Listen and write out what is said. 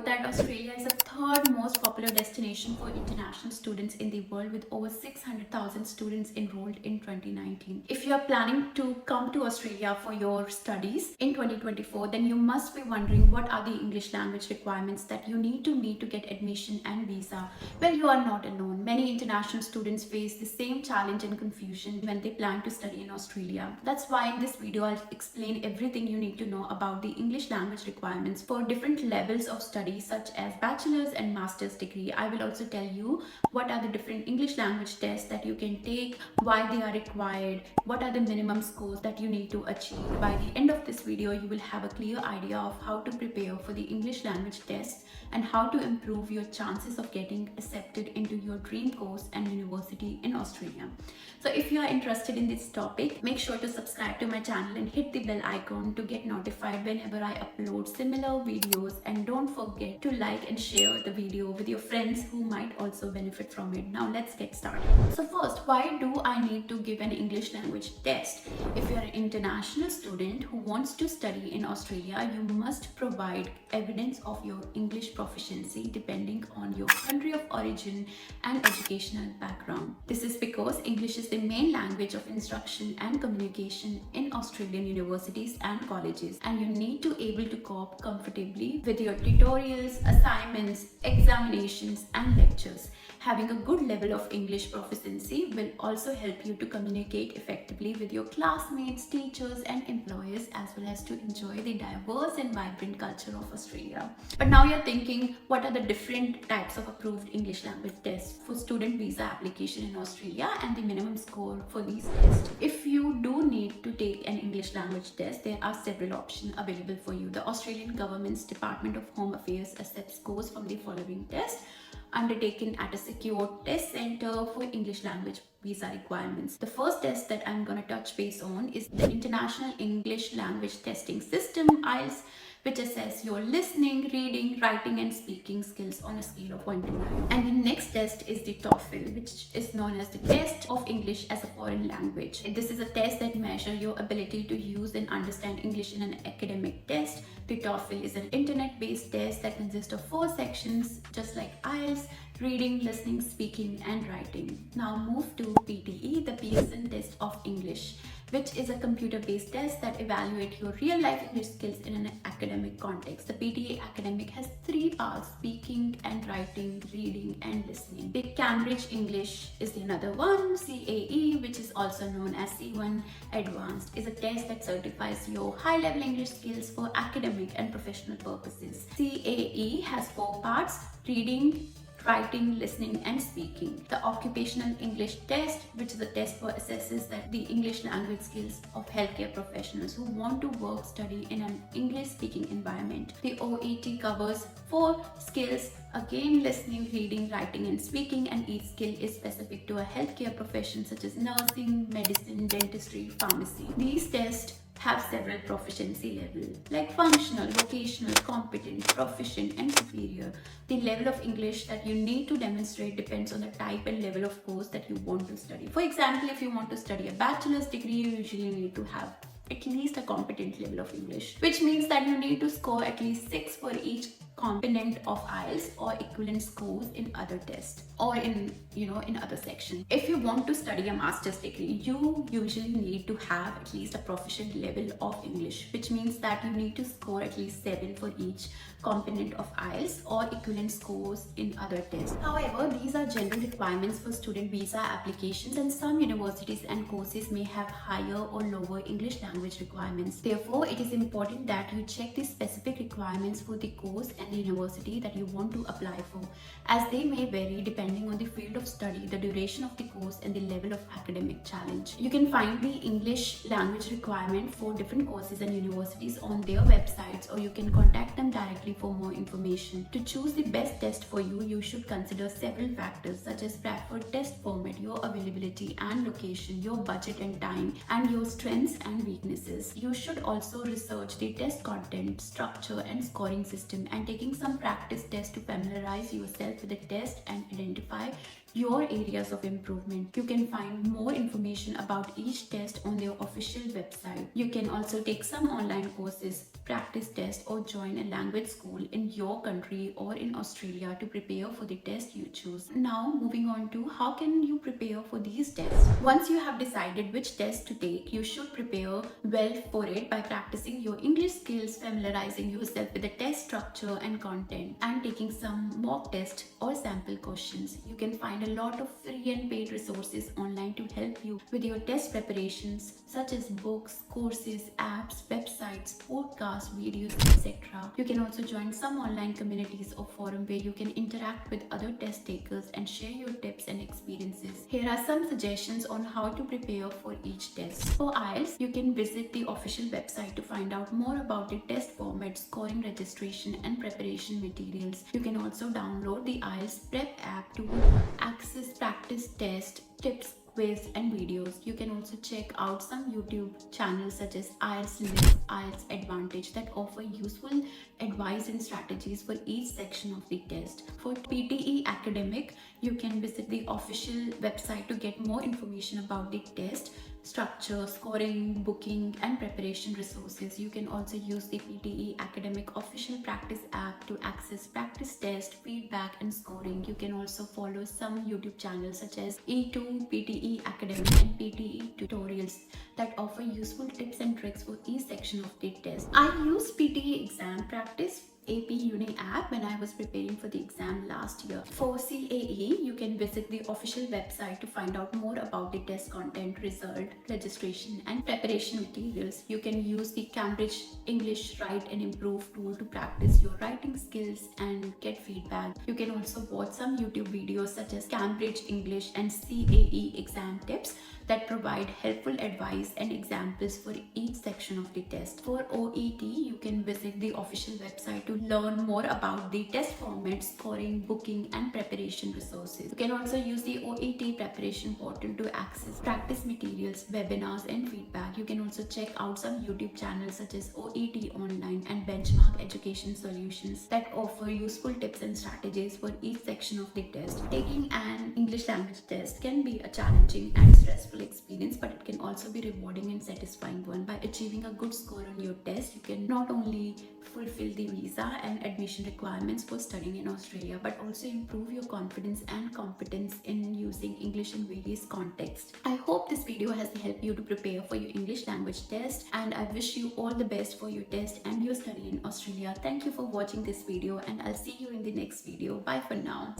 that Australia is the third most popular destination for international students in the world, with over 600,000 students enrolled in 2019. If you are planning to come to Australia for your studies in 2024, then you must be wondering what are the English language requirements that you need to meet to get admission and visa. Well, you are not alone. Many international students face the same challenge and confusion when they plan to study in Australia. That's why in this video I'll explain everything you need to know about the English language requirements for different levels of study, such as bachelor's and master's degree. I will also tell you what are the different English language tests that you can take, why they are required, what are the minimum scores that you need to achieve. By the end of this video, you will have a clear idea of how to prepare for the English language tests and how to improve your chances of getting accepted into your dream course and university in Australia. So if you are interested in this topic, make sure to subscribe to my channel and hit the bell icon to get notified whenever I upload similar videos, and don't forget to like and share the video with your friends who might also benefit from it. Now let's get started. So first, why do I need to give an English language test? If you are an international student who wants to study in Australia, you must provide evidence of your English proficiency depending on your country of origin and educational background. This is because English is the main language of instruction and communication in Australian universities and colleges, and you need to able to cope comfortably with your tutorials, assignments, examinations and lectures. Having a good level of English proficiency will also help you to communicate effectively with your classmates, teachers and employers, as well as to enjoy the diverse and vibrant culture of Australia. But now you're thinking, what are the different types of approved English language tests for student visa application in Australia and the minimum score for these tests? If you do need to take an English language test, there are several options available for you. The Australian government's Department of Home Affairs accepts scores from the following tests undertaken at a secure test center for English language visa requirements. The first test that I'm going to touch base on is the International English Language Testing System, IELTS, which assess your listening, reading, writing and speaking skills on a scale of 1 to 9. And the next test is the TOEFL, which is known as the Test of English as a Foreign Language. This is a test that measures your ability to use and understand English in an academic test. The TOEFL is an internet-based test that consists of 4 sections, just like IELTS: reading, listening, speaking and writing. Now move to PTE, the Pearson Test of English, which is a computer-based test that evaluates your real-life English skills in an academic context. The PTE academic has 3 parts: speaking and writing, reading and listening. The Cambridge English is another one. CAE, which is also known as C1 Advanced, is a test that certifies your high-level English skills for academic and professional purposes. CAE has 4 parts: reading, writing, listening and speaking. The Occupational English Test, which is a test for assesses that the English language skills of healthcare professionals who want to work, study in an English speaking environment. The OET covers 4 skills, again listening, reading, writing and speaking, and each skill is specific to a healthcare profession such as nursing, medicine, dentistry, pharmacy. These tests have several proficiency levels like functional, vocational, competent, proficient and superior. The level of English that you need to demonstrate depends on the type and level of course that you want to study. For example, if you want to study a bachelor's degree, you usually need to have at least a competent level of English, which means that you need to score at least 6 for each component of IELTS or equivalent scores in other tests or in other sections. If you want to study a master's degree, you usually need to have at least a proficient level of English, which means that you need to score at least 7 for each component of IELTS or equivalent scores in other tests. However, these are general requirements for student visa applications, and some universities and courses may have higher or lower English language requirements. Therefore, it is important that you check the specific requirements for the course and the university that you want to apply for, as they may vary depending on the field of study, the duration of the course and the level of academic challenge. You can find the English language requirement for different courses and universities on their websites, or you can contact them directly for more information. To choose the best test for you, you should consider several factors such as preferred test format, your availability and location, your budget and time, and your strengths and weaknesses. You should also research the test content, structure and scoring system, and taking some practice tests to familiarize yourself with the test and identify your areas of improvement. You can find more information about each test on their official website. You can also take some online courses, practice tests, or join a language school in your country or in Australia to prepare for the test you choose. Now moving on to how can you prepare for these tests. Once you have decided which test to take, you should prepare well for it by practicing your English skills, familiarizing yourself with the test structure and content, and taking some mock test or sample questions. You can find a lot of free and paid resources online to help you with your test preparations, such as books, courses, apps, websites, podcasts, videos, etc. You can also join some online communities or forum where you can interact with other test takers and share your tips and experiences. Here are some suggestions on how to prepare for each test. For IELTS, you can visit the official website to find out more about the test format, scoring, registration, and preparation materials. You can also download the IELTS Prep app to access practice test tips, quiz, and videos. You can also check out some YouTube channels such as IELTS List, IELTS Advantage that offer useful advice and strategies for each section of the test. For PTE Academic, you can visit the official website to get more information about the test structure, scoring, booking, and preparation resources. You can also use the PTE Academic official practice app to access practice test, feedback, and scoring. You can also follow some YouTube channels such as E2, PTE Academic, and PTE Tutorials that offer useful tips and tricks for each section of the test. I used PTE exam practice AP Uni app when I was preparing for the exam last year. For CAE, you can visit the official website to find out more about the test content, result, registration, and preparation materials. You can use the Cambridge English Write and Improve tool to practice your writing skills and get feedback. You can also watch some YouTube videos such as Cambridge English and CAE exam tips that provide helpful advice and examples for each section of the test. For OET, you can visit the official website to learn more about the test format, scoring, booking, and preparation resources. You can also use the OET preparation portal to access practice materials, webinars, and feedback. You can also check out some YouTube channels such as OET Online and Benchmark Education Solutions that offer useful tips and strategies for each section of the test. Taking an English language test can be a challenging and stressful experience, but it can also be rewarding and satisfying one. By achieving a good score on your test, you can not only fulfill the visa and admission requirements for studying in Australia, but also improve your confidence and competence in using English in various contexts. I hope this video has helped you to prepare for your English language test, and I wish you all the best for your test and your study in Australia. Thank you for watching this video, and I'll see you in the next video. Bye for now.